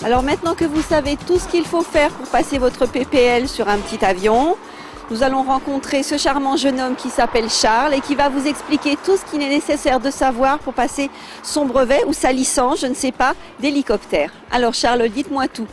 Alors maintenant que vous savez tout ce qu'il faut faire pour passer votre PPL sur un petit avion, nous allons rencontrer ce charmant jeune homme qui s'appelle Charles et qui va vous expliquer tout ce qu'il est nécessaire de savoir pour passer son brevet ou sa licence, je ne sais pas, d'hélicoptère. Alors Charles, dites-moi tout.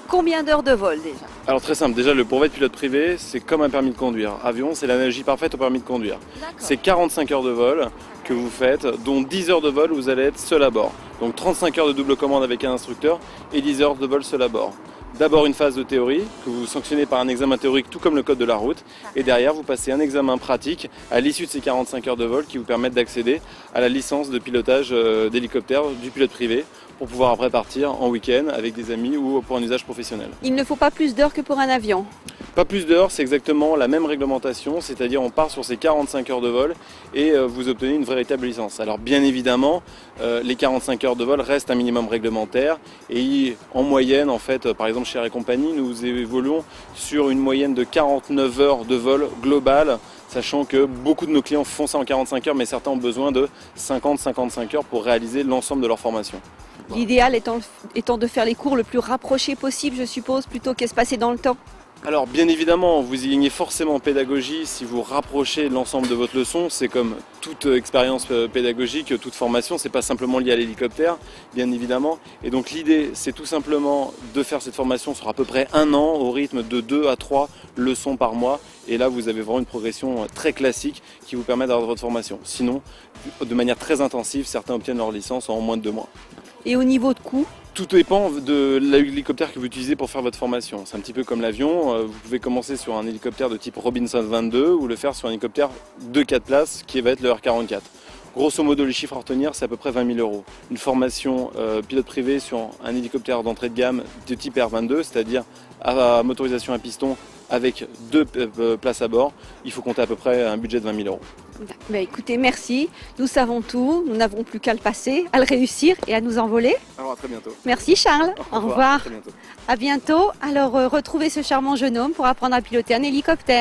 Combien d'heures de vol déjà? Alors très simple, déjà le brevet de pilote privé, c'est comme un permis de conduire. Avion, c'est l'analogie parfaite au permis de conduire. C'est 45 heures de vol que vous faites, dont 10 heures de vol où vous allez être seul à bord. Donc 35 heures de double commande avec un instructeur et 10 heures de vol seul à bord. D'abord une phase de théorie que vous sanctionnez par un examen théorique tout comme le code de la route et derrière vous passez un examen pratique à l'issue de ces 45 heures de vol qui vous permettent d'accéder à la licence de pilotage d'hélicoptère du pilote privé pour pouvoir après partir en week-end avec des amis ou pour un usage professionnel. Il ne faut pas plus d'heures que pour un avion? Pas plus d'heures, c'est exactement la même réglementation, c'est-à-dire on part sur ces 45 heures de vol et vous obtenez une véritable licence. Alors bien évidemment, les 45 heures de vol restent un minimum réglementaire et en moyenne, en fait, par exemple chez Air & Compagnie, nous évoluons sur une moyenne de 49 heures de vol global, sachant que beaucoup de nos clients font ça en 45 heures, mais certains ont besoin de 50-55 heures pour réaliser l'ensemble de leur formation. L'idéal étant de faire les cours le plus rapprochés possible, je suppose, plutôt qu'espacés dans le temps. Alors bien évidemment, vous y gagnez forcément en pédagogie si vous rapprochez l'ensemble de votre leçon. C'est comme toute expérience pédagogique, toute formation, c'est pas simplement lié à l'hélicoptère, bien évidemment. Et donc l'idée, c'est tout simplement de faire cette formation sur à peu près un an, au rythme de 2 à 3 leçons par mois. Et là, vous avez vraiment une progression très classique qui vous permet d'avoir votre formation. Sinon, de manière très intensive, certains obtiennent leur licence en moins de 2 mois. Et au niveau de coût? Tout dépend de l'hélicoptère que vous utilisez pour faire votre formation. C'est un petit peu comme l'avion, vous pouvez commencer sur un hélicoptère de type Robinson 22 ou le faire sur un hélicoptère de 4 places qui va être le R44. Grosso modo, les chiffres à retenir, c'est à peu près 20 000 €. Une formation pilote privé sur un hélicoptère d'entrée de gamme de type R22, c'est-à-dire à motorisation à piston avec 2 places à bord, il faut compter à peu près un budget de 20 000 €. Ben écoutez, merci. Nous savons tout. Nous n'avons plus qu'à le passer, à le réussir et à nous envoler. Alors à très bientôt. Merci Charles. Au revoir. À très bientôt. À bientôt. Alors retrouvez ce charmant jeune homme pour apprendre à piloter un hélicoptère.